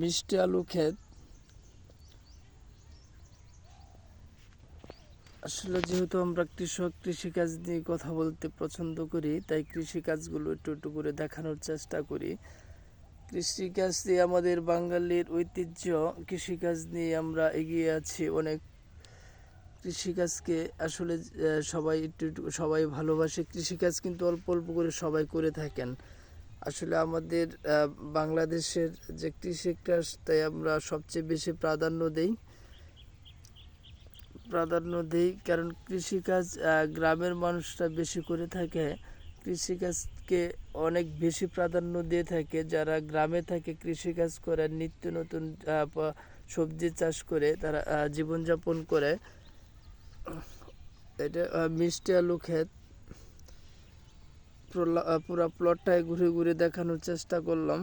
মিষ্টি আলু ক্ষেত। আসলে যেহেতু আমরা কৃষক, কৃষিকাজ নিয়ে কথা বলতে পছন্দ করি, তাই কৃষিকাজগুলো একটু একটু করে দেখানোর চেষ্টা করি। কৃষিকাজ দিয়ে আমাদের বাঙালির ঐতিহ্য, কৃষিকাজ নিয়ে আমরা এগিয়ে আছি অনেক। কৃষিকাজকে আসলে সবাই একটু একটু সবাই ভালোবাসে। কৃষিকাজ কিন্তু অল্প অল্প করে সবাই করে থাকেন। আসলে আমাদের বাংলাদেশের যে কৃষিকাজ, তাই আমরা সবচেয়ে বেশি প্রাধান্য দেই, কারণ কৃষিকাজ গ্রামের মানুষরা বেশি করে থাকে। কৃষিকাজকে অনেক বেশি প্রাধান্য দিয়ে থাকে। যারা গ্রামে থাকে, কৃষিকাজ করে, নিত্য নতুন সবজি চাষ করে তারা জীবনযাপন করে। এটা মিষ্টি আলু ক্ষেত। পুরা প্লটটায় ঘুরে ঘুরে দেখানোর চেষ্টা করলাম।